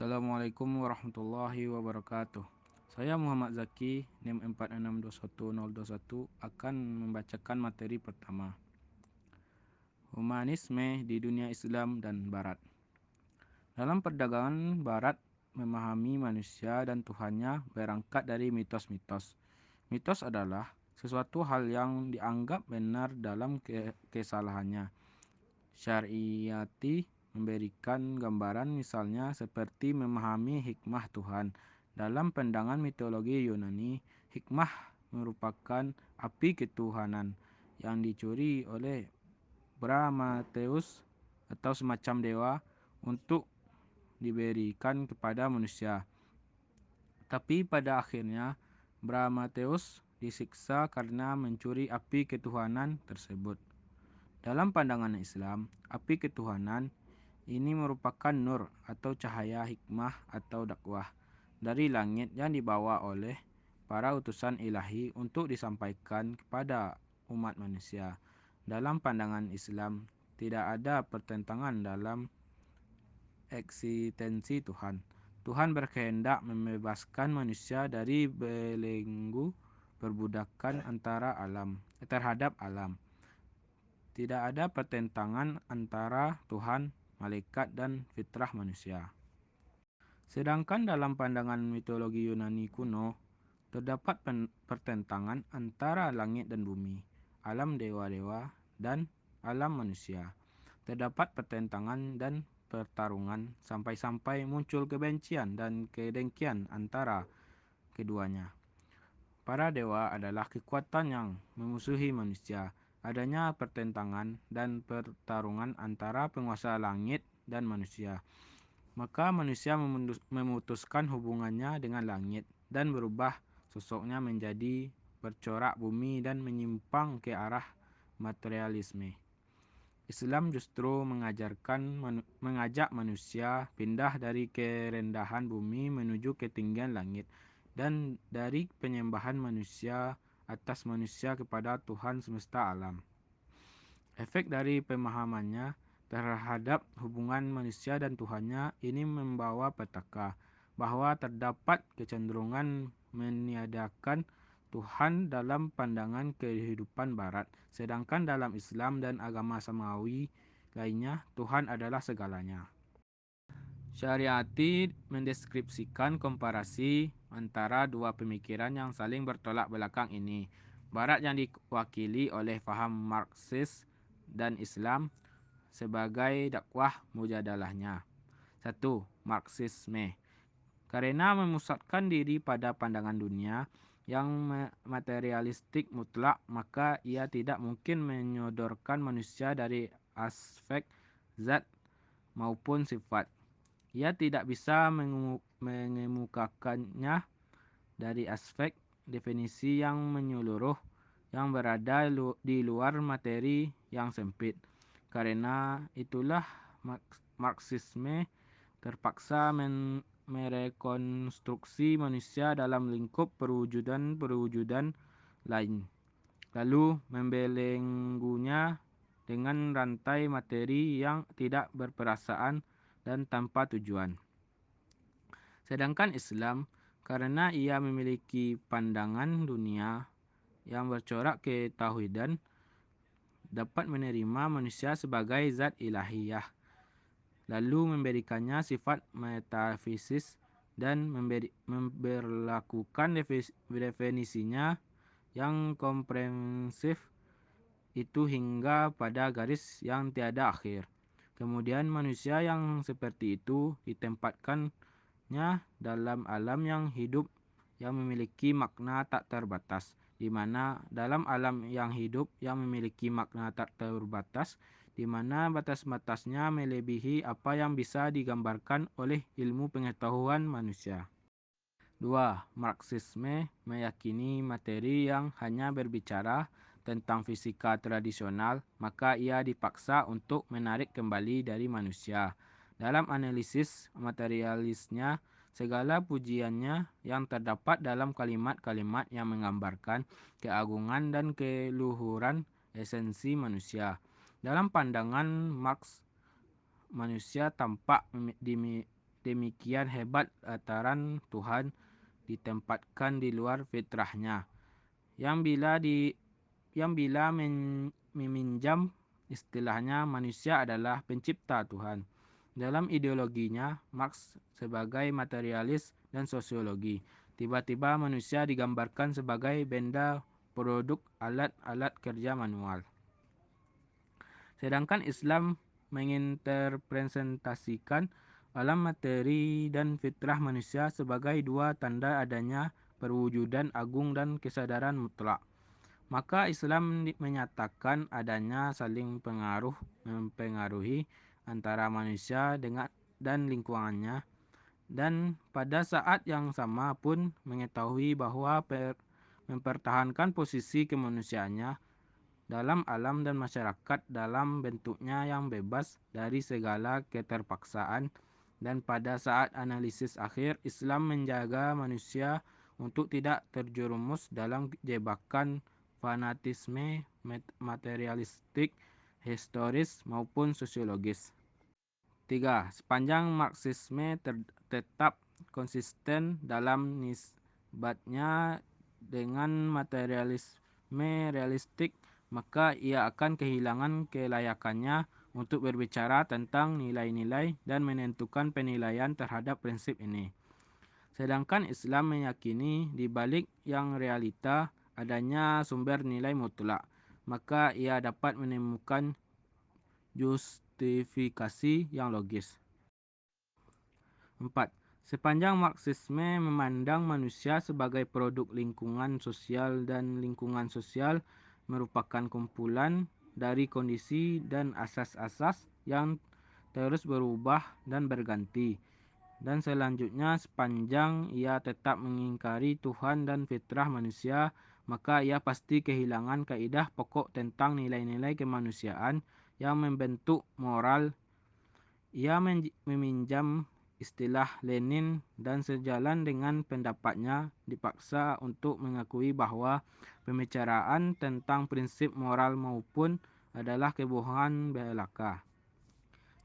Assalamualaikum warahmatullahi wabarakatuh. Saya Muhammad Zaki, NIM 462101 akan membacakan materi pertama. Humanisme di dunia Islam dan Barat. Dalam perdagangan Barat memahami manusia dan Tuhannya berangkat dari mitos-mitos. Mitos adalah sesuatu hal yang dianggap benar dalam kesalahannya. Syariati memberikan gambaran misalnya seperti memahami hikmah Tuhan. Dalam pandangan mitologi Yunani, hikmah merupakan api ketuhanan yang dicuri oleh Brahmateus atau semacam dewa untuk diberikan kepada manusia. Tapi pada akhirnya Brahmateus disiksa karena mencuri api ketuhanan tersebut. Dalam pandangan Islam, api ketuhanan ini merupakan nur atau cahaya hikmah atau dakwah dari langit yang dibawa oleh para utusan ilahi untuk disampaikan kepada umat manusia. Dalam pandangan Islam, tidak ada pertentangan dalam eksistensi Tuhan. Tuhan berkehendak membebaskan manusia dari belenggu perbudakan terhadap alam. Tidak ada pertentangan antara Tuhan, malaikat, dan fitrah manusia. Sedangkan dalam pandangan mitologi Yunani kuno, terdapat pertentangan antara langit dan bumi, alam dewa-dewa, dan alam manusia. Terdapat pertentangan dan pertarungan sampai-sampai muncul kebencian dan kedengkian antara keduanya. Para dewa adalah kekuatan yang memusuhi manusia. Adanya pertentangan dan pertarungan antara penguasa langit dan manusia. Maka manusia memutuskan hubungannya dengan langit dan berubah sosoknya menjadi bercorak bumi dan menyimpang ke arah materialisme. Islam justru mengajak manusia pindah dari kerendahan bumi menuju ketinggian langit dan dari penyembahan manusia atas manusia kepada Tuhan semesta alam. Efek dari pemahamannya terhadap hubungan manusia dan Tuhannya ini membawa petaka bahwa terdapat kecenderungan meniadakan Tuhan dalam pandangan kehidupan Barat, sedangkan dalam Islam dan agama samawi lainnya Tuhan adalah segalanya. Syariati mendeskripsikan komparasi antara dua pemikiran yang saling bertolak belakang ini. Barat yang diwakili oleh faham Marxis dan Islam sebagai dakwah mujadalahnya. 1. Marxisme. Karena memusatkan diri pada pandangan dunia yang materialistik mutlak, maka ia tidak mungkin menyodorkan manusia dari aspek zat maupun sifat. Ia tidak bisa mengemukakannya dari aspek definisi yang menyeluruh yang berada di luar materi yang sempit. Karena itulah Marxisme terpaksa merekonstruksi manusia dalam lingkup perwujudan lain, lalu membelenggunya dengan rantai materi yang tidak berperasaan dan tanpa tujuan. Sedangkan Islam, karena ia memiliki pandangan dunia yang bercorak ketauhidan, dapat menerima manusia sebagai zat ilahiyah, lalu memberikannya sifat metafisis dan memberlakukan definisinya yang komprehensif itu hingga pada garis yang tiada akhir. Kemudian manusia yang seperti itu ditempatkannya dalam alam yang hidup yang memiliki makna tak terbatas, di mana dalam alam yang hidup yang memiliki makna tak terbatas, di mana batas-batasnya melebihi apa yang bisa digambarkan oleh ilmu pengetahuan manusia. 2. Marxisme meyakini materi yang hanya berbicara tentang fisika tradisional, maka ia dipaksa untuk menarik kembali dari manusia. Dalam analisis materialisnya, segala pujiannya yang terdapat dalam kalimat-kalimat yang menggambarkan keagungan dan keluhuran esensi manusia. Dalam pandangan Marx, manusia tampak demikian hebat aturan Tuhan ditempatkan di luar fitrahnya, yang bila meminjam istilahnya manusia adalah pencipta Tuhan. Dalam ideologinya, Marx sebagai materialis dan sosiologi, tiba-tiba manusia digambarkan sebagai benda produk alat-alat kerja manual. Sedangkan Islam menginterpresentasikan alam materi dan fitrah manusia sebagai dua tanda adanya perwujudan agung dan kesadaran mutlak. Maka Islam menyatakan adanya saling mempengaruhi antara manusia dan lingkungannya, dan pada saat yang sama pun mengetahui bahwa mempertahankan posisi kemanusiaannya dalam alam dan masyarakat dalam bentuknya yang bebas dari segala keterpaksaan. Dan pada saat analisis akhir, Islam menjaga manusia untuk tidak terjerumus dalam jebakan fanatisme materialistik, historis maupun sosiologis. 3. Sepanjang Marxisme tetap konsisten dalam nisbatnya dengan materialisme realistik, maka ia akan kehilangan kelayakannya untuk berbicara tentang nilai-nilai dan menentukan penilaian terhadap prinsip ini. Sedangkan Islam meyakini di balik yang realita adanya sumber nilai mutlak, maka ia dapat menemukan justifikasi yang logis. 4. Sepanjang Marxisme memandang manusia sebagai produk lingkungan sosial dan lingkungan sosial merupakan kumpulan dari kondisi dan asas-asas yang terus berubah dan berganti. Dan selanjutnya, sepanjang ia tetap mengingkari Tuhan dan fitrah manusia, maka ia pasti kehilangan kaidah pokok tentang nilai-nilai kemanusiaan yang membentuk moral. Ia meminjam istilah Lenin dan sejalan dengan pendapatnya dipaksa untuk mengakui bahwa pembicaraan tentang prinsip moral maupun adalah kebohongan belaka.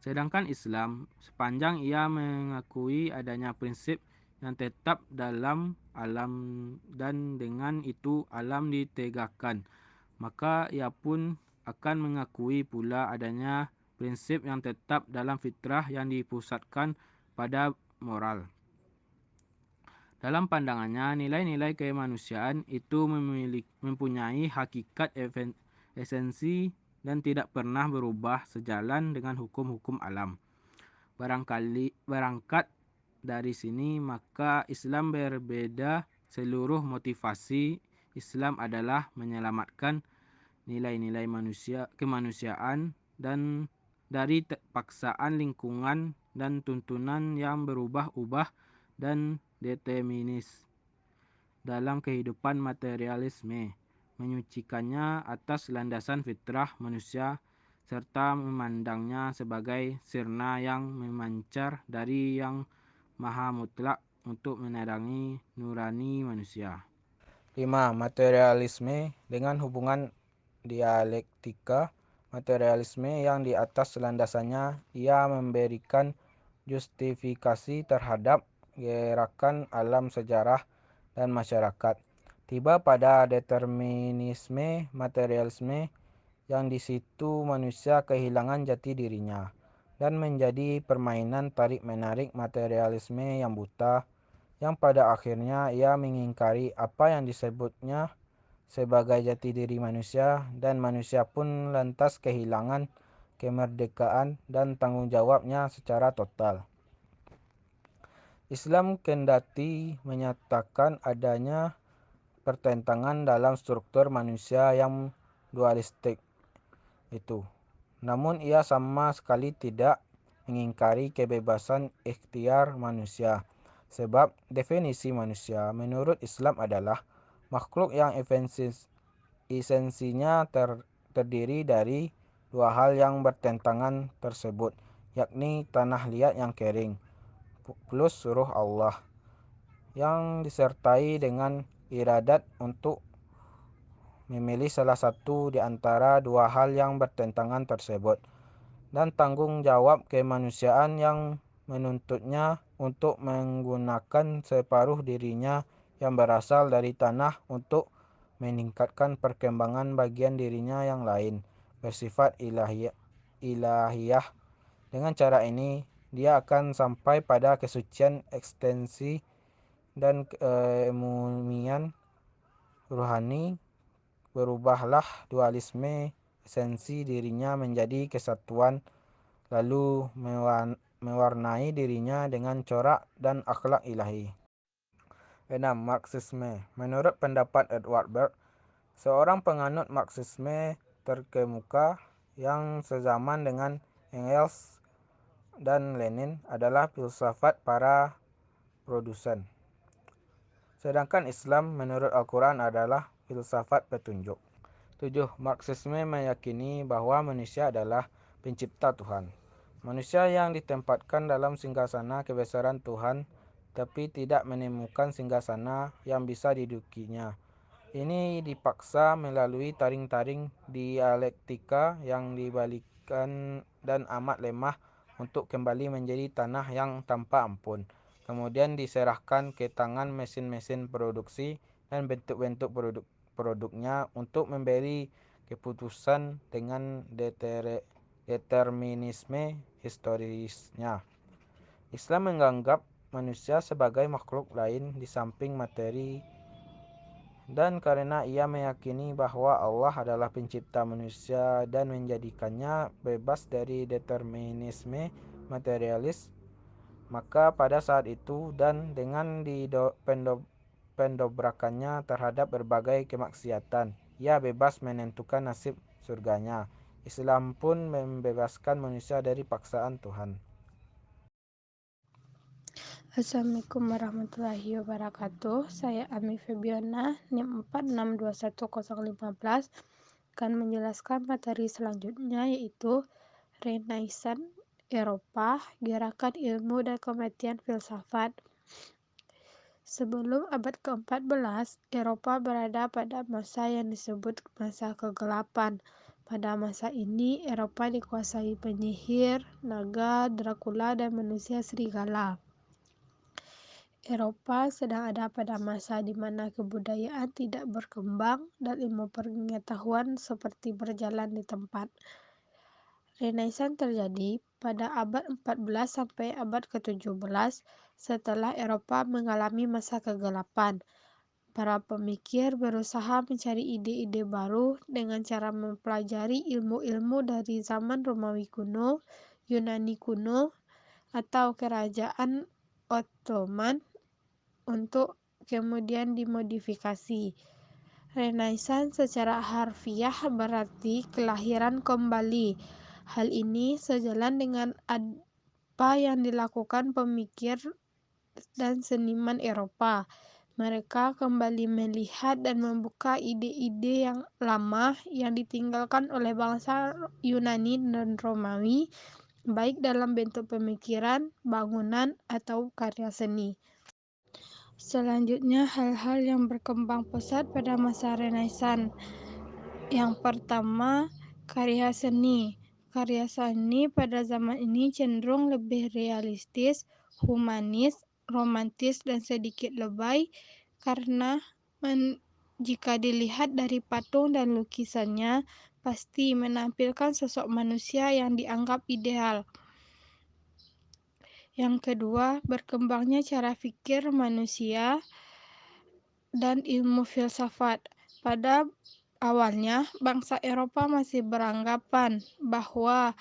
Sedangkan Islam, sepanjang ia mengakui adanya prinsip yang tetap dalam alam dan dengan itu alam ditegakkan, maka ia pun akan mengakui pula adanya prinsip yang tetap dalam fitrah yang dipusatkan pada moral. Dalam pandangannya, nilai-nilai kemanusiaan itu mempunyai hakikat esensi dan tidak pernah berubah sejalan dengan hukum-hukum alam. Berangkat dari sini, maka Islam berbeda. Seluruh motivasi Islam adalah menyelamatkan nilai-nilai kemanusiaan dan dari paksaan lingkungan dan tuntunan yang berubah-ubah dan determinis dalam kehidupan materialisme, menyucikannya atas landasan fitrah manusia serta memandangnya sebagai sirna yang memancar dari yang maha mutlak untuk menerangi nurani manusia. 5. Materialisme dengan hubungan dialektika. Materialisme yang di atas landasannya ia memberikan justifikasi terhadap gerakan alam sejarah dan masyarakat. Tiba pada determinisme materialisme yang di situ manusia kehilangan jati dirinya dan menjadi permainan tarik-menarik materialisme yang buta, yang pada akhirnya ia mengingkari apa yang disebutnya sebagai jati diri manusia, dan manusia pun lantas kehilangan kemerdekaan dan tanggung jawabnya secara total. Islam kendati menyatakan adanya pertentangan dalam struktur manusia yang dualistik itu, namun ia sama sekali tidak mengingkari kebebasan ikhtiar manusia, sebab definisi manusia menurut Islam adalah makhluk yang esensinya terdiri dari dua hal yang bertentangan tersebut, yakni tanah liat yang kering plus suruh Allah, yang disertai dengan iradat untuk memilih salah satu di antara dua hal yang bertentangan tersebut, dan tanggung jawab kemanusiaan yang menuntutnya untuk menggunakan separuh dirinya yang berasal dari tanah untuk meningkatkan perkembangan bagian dirinya yang lain, bersifat ilahiyah. Dengan cara ini, dia akan sampai pada kesucian ekstensi dan kemuliaan ruhani. Berubahlah dualisme esensi dirinya menjadi kesatuan, lalu mewarnai dirinya dengan corak dan akhlak ilahi. 6. Marxisme. Menurut pendapat Edward Burke, seorang penganut Marxisme terkemuka yang sezaman dengan Engels dan Lenin adalah filsafat para produsen. Sedangkan Islam menurut Al-Quran adalah filsafat petunjuk. 7. Marxisme meyakini bahwa manusia adalah pencipta Tuhan. Manusia yang ditempatkan dalam singgasana kebesaran Tuhan, tapi tidak menemukan singgasana yang bisa didudukinya. Ini dipaksa melalui taring-taring dialektika yang dibalikkan dan amat lemah untuk kembali menjadi tanah yang tanpa ampun. Kemudian diserahkan ke tangan mesin-mesin produksi dan bentuk-bentuk produknya untuk memberi keputusan dengan determinisme historisnya. Islam menganggap manusia sebagai makhluk lain di samping materi, dan karena ia meyakini bahwa Allah adalah pencipta manusia dan menjadikannya bebas dari determinisme materialis, maka pada saat itu dan dengan pendobrakannya terhadap berbagai kemaksiatan, ia bebas menentukan nasib surganya. Islam pun membebaskan manusia dari paksaan Tuhan. Assalamualaikum warahmatullahi wabarakatuh. Saya Ami Febiona, NIM 46210015, akan menjelaskan materi selanjutnya, yaitu Renaissance Eropa, gerakan ilmu dan kematian filsafat. Sebelum abad ke-14, Eropa berada pada masa yang disebut masa kegelapan. Pada masa ini, Eropa dikuasai penyihir, naga, Dracula, dan manusia serigala. Eropa sedang ada pada masa di mana kebudayaan tidak berkembang dan ilmu pengetahuan seperti berjalan di tempat. Renaissance terjadi pada abad 14 sampai abad ke-17 setelah Eropa mengalami masa kegelapan. Para pemikir berusaha mencari ide-ide baru dengan cara mempelajari ilmu-ilmu dari zaman Romawi kuno, Yunani kuno, atau kerajaan Ottoman untuk kemudian dimodifikasi. Renaissance secara harfiah berarti kelahiran kembali. Hal ini sejalan dengan apa yang dilakukan pemikir dan seniman Eropa. Mereka kembali melihat dan membuka ide-ide yang lama yang ditinggalkan oleh bangsa Yunani dan Romawi, baik dalam bentuk pemikiran, bangunan, atau karya seni. Selanjutnya, hal-hal yang berkembang pesat pada masa Renaissance. Yang pertama, karya seni. Karya seni pada zaman ini cenderung lebih realistis, humanis, romantis, dan sedikit lebay karena jika dilihat dari patung dan lukisannya, pasti menampilkan sosok manusia yang dianggap ideal. Yang kedua, berkembangnya cara pikir manusia dan ilmu filsafat. Pada awalnya, bangsa Eropa masih beranggapan bahwa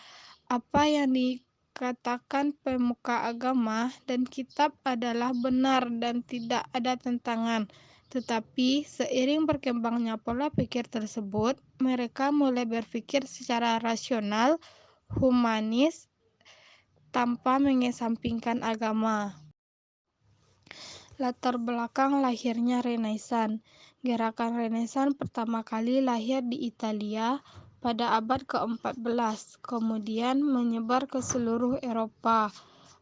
apa yang dikatakan pemuka agama dan kitab adalah benar dan tidak ada tentangan. Tetapi seiring berkembangnya pola pikir tersebut, mereka mulai berpikir secara rasional, humanis, tanpa mengesampingkan agama. Latar belakang lahirnya Renaissance. Gerakan Renaissance pertama kali lahir di Italia pada abad ke-14, kemudian menyebar ke seluruh Eropa.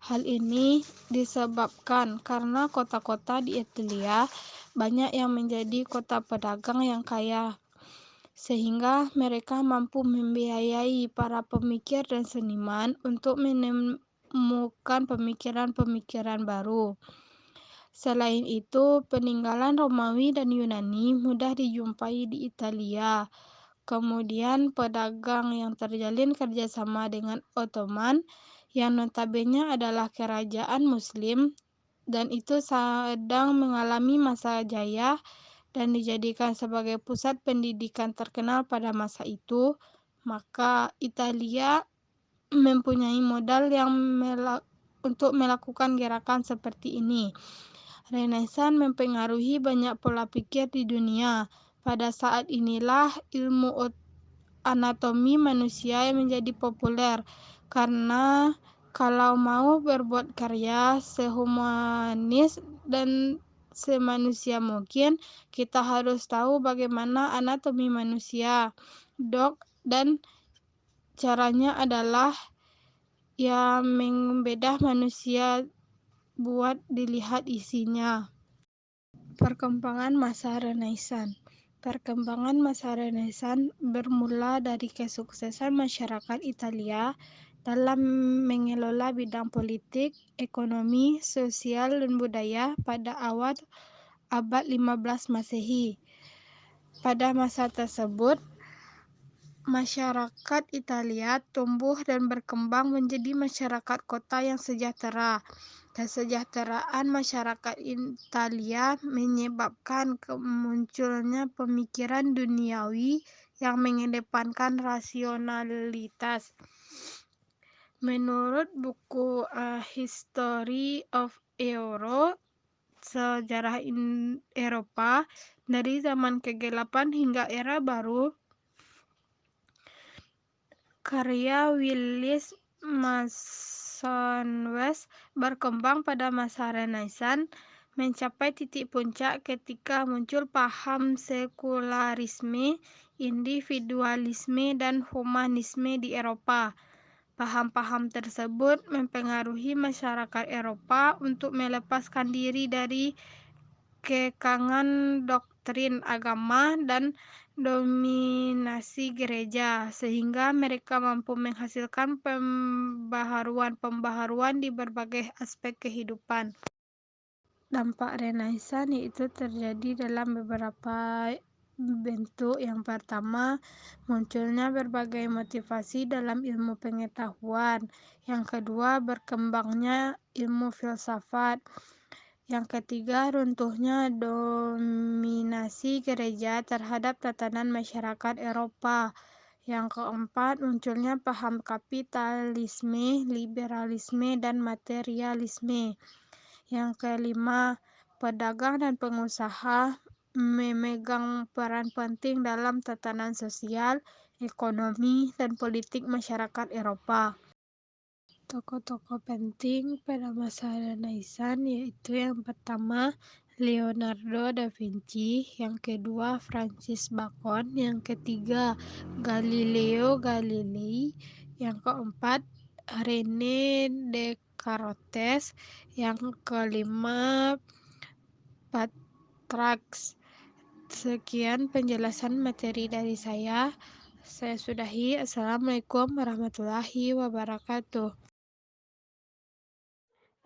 Hal ini disebabkan karena kota-kota di Italia banyak yang menjadi kota pedagang yang kaya, sehingga mereka mampu membiayai para pemikir dan seniman untuk menemukan pemikiran-pemikiran baru. Selain itu, peninggalan Romawi dan Yunani mudah dijumpai di Italia. Kemudian pedagang yang terjalin kerjasama dengan Ottoman, yang notabene adalah kerajaan Muslim, dan itu sedang mengalami masa jaya dan dijadikan sebagai pusat pendidikan terkenal pada masa itu, maka Italia mempunyai modal yang untuk melakukan gerakan seperti ini. Renaissance mempengaruhi banyak pola pikir di dunia. Pada saat inilah ilmu anatomi manusia yang menjadi populer, karena kalau mau berbuat karya sehumanis dan semanusia mungkin, kita harus tahu bagaimana anatomi manusia, dok, dan caranya adalah yang membedah manusia buat dilihat isinya. Perkembangan masa Renaissance. Perkembangan masa Renaissance bermula dari kesuksesan masyarakat Italia dalam mengelola bidang politik, ekonomi, sosial, dan budaya pada awal abad 15 Masehi. Pada masa tersebut, masyarakat Italia tumbuh dan berkembang menjadi masyarakat kota yang sejahtera. Kesejahteraan masyarakat Italia menyebabkan kemunculnya pemikiran duniawi yang mengedepankan rasionalitas. Menurut buku History of Europe, sejarah Eropa dari zaman kegelapan hingga era baru, karya Willis Masonwes berkembang pada masa Renaissance, mencapai titik puncak ketika muncul paham sekularisme, individualisme, dan humanisme di Eropa. Paham-paham tersebut mempengaruhi masyarakat Eropa untuk melepaskan diri dari kekangan doktrin agama dan dominasi gereja, sehingga mereka mampu menghasilkan pembaharuan-pembaharuan di berbagai aspek kehidupan. Dampak Renaissance itu terjadi dalam beberapa bentuk. Yang pertama, munculnya berbagai motivasi dalam ilmu pengetahuan. Yang kedua, berkembangnya ilmu filsafat. Yang ketiga, runtuhnya dominasi gereja terhadap tatanan masyarakat Eropa. Yang keempat, munculnya paham kapitalisme, liberalisme, dan materialisme. Yang kelima, pedagang dan pengusaha memegang peran penting dalam tatanan sosial, ekonomi, dan politik masyarakat Eropa. Tokoh-tokoh penting pada masa Renaissance yaitu yang pertama Leonardo da Vinci, yang kedua Francis Bacon, yang ketiga Galileo Galilei, yang keempat René Descartes, yang kelima Petrarch. Sekian penjelasan materi dari saya. Saya sudahi. Assalamualaikum warahmatullahi wabarakatuh.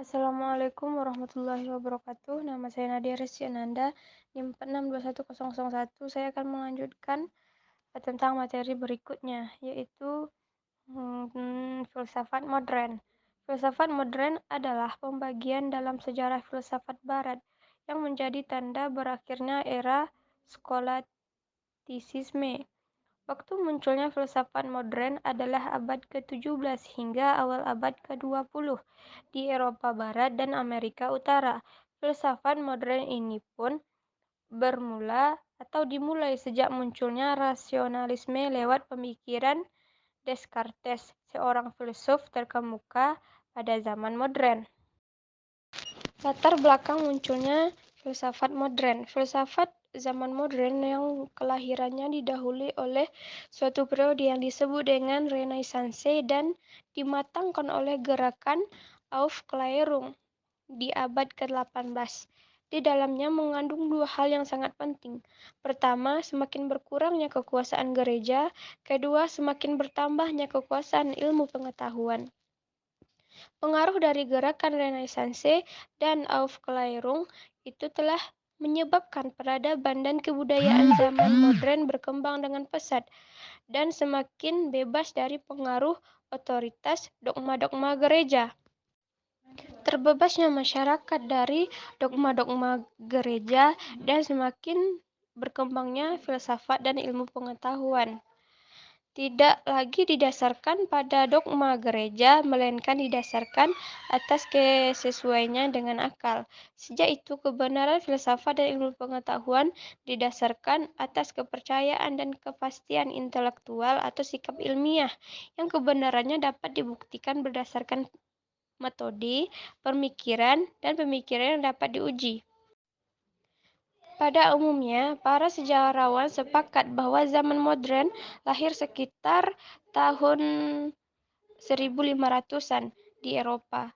Assalamualaikum warahmatullahi wabarakatuh. Nama saya Nadia Rizky Ananda, NIM 462101. Saya akan melanjutkan tentang materi berikutnya, yaitu filsafat modern. Filsafat modern adalah pembagian dalam sejarah filsafat barat yang menjadi tanda berakhirnya era skolastisisme. Waktu munculnya filsafat modern adalah abad ke-17 hingga awal abad ke-20 di Eropa Barat dan Amerika Utara. Filsafat modern ini pun dimulai sejak munculnya rasionalisme lewat pemikiran Descartes, seorang filsuf terkemuka pada zaman modern. Latar belakang munculnya filsafat modern. Filsafat zaman modern yang kelahirannya didahului oleh suatu periode yang disebut dengan Renaissance dan dimatangkan oleh gerakan Aufklärung di abad ke-18. Di dalamnya mengandung dua hal yang sangat penting. Pertama, semakin berkurangnya kekuasaan gereja. Kedua, semakin bertambahnya kekuasaan ilmu pengetahuan. Pengaruh dari gerakan Renaissance dan Aufklärung itu telah menyebabkan peradaban dan kebudayaan zaman modern berkembang dengan pesat dan semakin bebas dari pengaruh otoritas dogma-dogma gereja. Terbebasnya masyarakat dari dogma-dogma gereja dan semakin berkembangnya filsafat dan ilmu pengetahuan. Tidak lagi didasarkan pada dogma gereja, melainkan didasarkan atas kesesuaiannya dengan akal. Sejak itu, kebenaran filsafat dan ilmu pengetahuan didasarkan atas kepercayaan dan kepastian intelektual atau sikap ilmiah, yang kebenarannya dapat dibuktikan berdasarkan metode, pemikiran, dan pemikiran yang dapat diuji. Pada umumnya, para sejarawan sepakat bahwa zaman modern lahir sekitar tahun 1500-an di Eropa.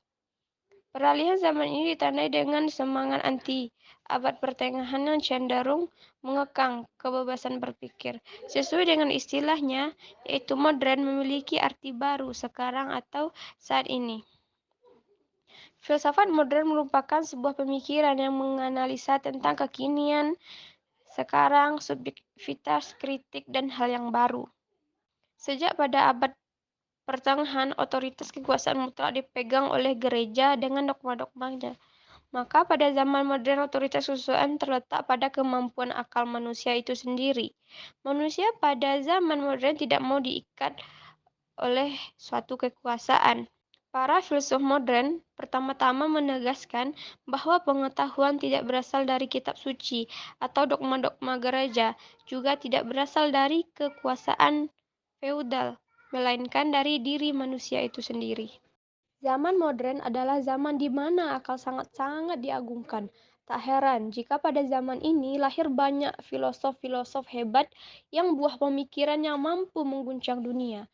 Peralihan zaman ini ditandai dengan semangat anti abad pertengahan yang cenderung mengekang kebebasan berpikir. Sesuai dengan istilahnya, yaitu modern memiliki arti baru sekarang atau saat ini. Filsafat modern merupakan sebuah pemikiran yang menganalisa tentang kekinian, sekarang, subjektivitas, kritik, dan hal yang baru. Sejak pada abad pertengahan, otoritas kekuasaan mutlak dipegang oleh gereja dengan dogma-dogmanya. Maka pada zaman modern, otoritas kekuasaan terletak pada kemampuan akal manusia itu sendiri. Manusia pada zaman modern tidak mau diikat oleh suatu kekuasaan. Para filsuf modern pertama-tama menegaskan bahwa pengetahuan tidak berasal dari kitab suci atau dogma-dogma gereja, juga tidak berasal dari kekuasaan feudal, melainkan dari diri manusia itu sendiri. Zaman modern adalah zaman di mana akal sangat-sangat diagungkan. Tak heran jika pada zaman ini lahir banyak filosof-filosof hebat yang buah pemikirannya mampu mengguncang dunia.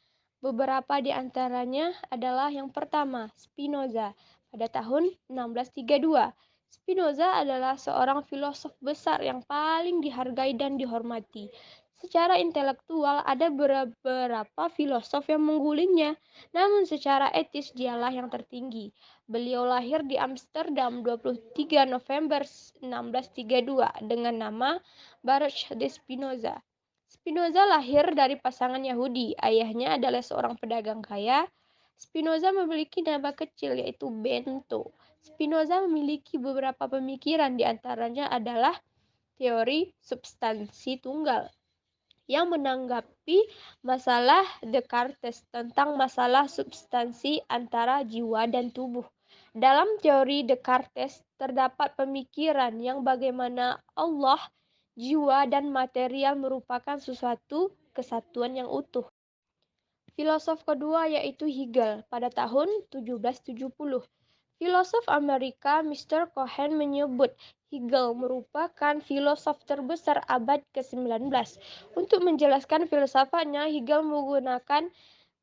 Beberapa di antaranya adalah yang pertama, Spinoza pada tahun 1632. Spinoza adalah seorang filosof besar yang paling dihargai dan dihormati. Secara intelektual ada beberapa filosof yang menggulingnya, namun secara etis dialah yang tertinggi. Beliau lahir di Amsterdam 23 November 1632 dengan nama Baruch de Spinoza. Spinoza lahir dari pasangan Yahudi. Ayahnya adalah seorang pedagang kaya. Spinoza memiliki nama kecil yaitu Bento. Spinoza memiliki beberapa pemikiran, di antaranya adalah teori substansi tunggal yang menanggapi masalah Descartes tentang masalah substansi antara jiwa dan tubuh. Dalam teori Descartes terdapat pemikiran yang bagaimana Allah, jiwa, dan material merupakan sesuatu kesatuan yang utuh. Filosof kedua yaitu Hegel pada tahun 1770. Filosof Amerika Mr. Cohen menyebut Hegel merupakan filosof terbesar abad ke-19. Untuk menjelaskan filsafatnya, Hegel menggunakan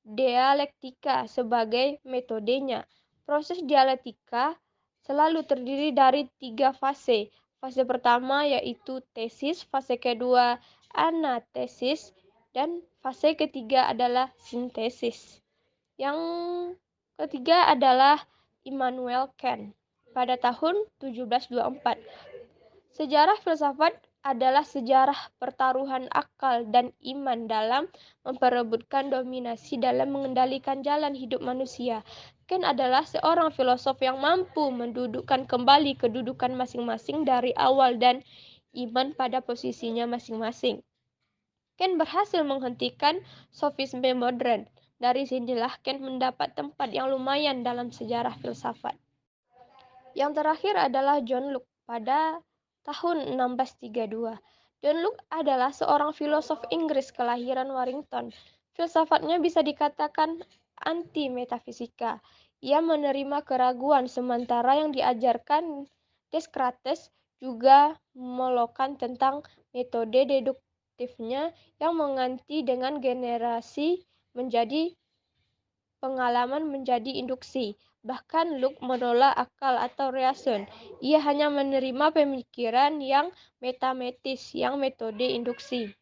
dialektika sebagai metodenya. Proses dialektika selalu terdiri dari 3 fase. Fase pertama yaitu tesis, fase kedua anatesis, dan fase ketiga adalah sintesis. Yang ketiga adalah Immanuel Kant pada tahun 1724. Sejarah filsafat adalah sejarah pertaruhan akal dan iman dalam memperebutkan dominasi dalam mengendalikan jalan hidup manusia. Kant adalah seorang filosof yang mampu mendudukkan kembali kedudukan masing-masing dari awal dan iman pada posisinya masing-masing. Kant berhasil menghentikan sofisme modern. Dari sinilah Kant mendapat tempat yang lumayan dalam sejarah filsafat. Yang terakhir adalah John Locke pada tahun 1632. John Locke adalah seorang filosof Inggris kelahiran Warrington. Filsafatnya bisa dikatakan anti-metafisika. Ia menerima keraguan, sementara yang diajarkan Descartes juga melokan tentang metode deduktifnya yang mengganti dengan generasi menjadi pengalaman menjadi induksi. Bahkan Locke menolak akal atau reason. Ia hanya menerima pemikiran yang metamatis, yang metode induksi.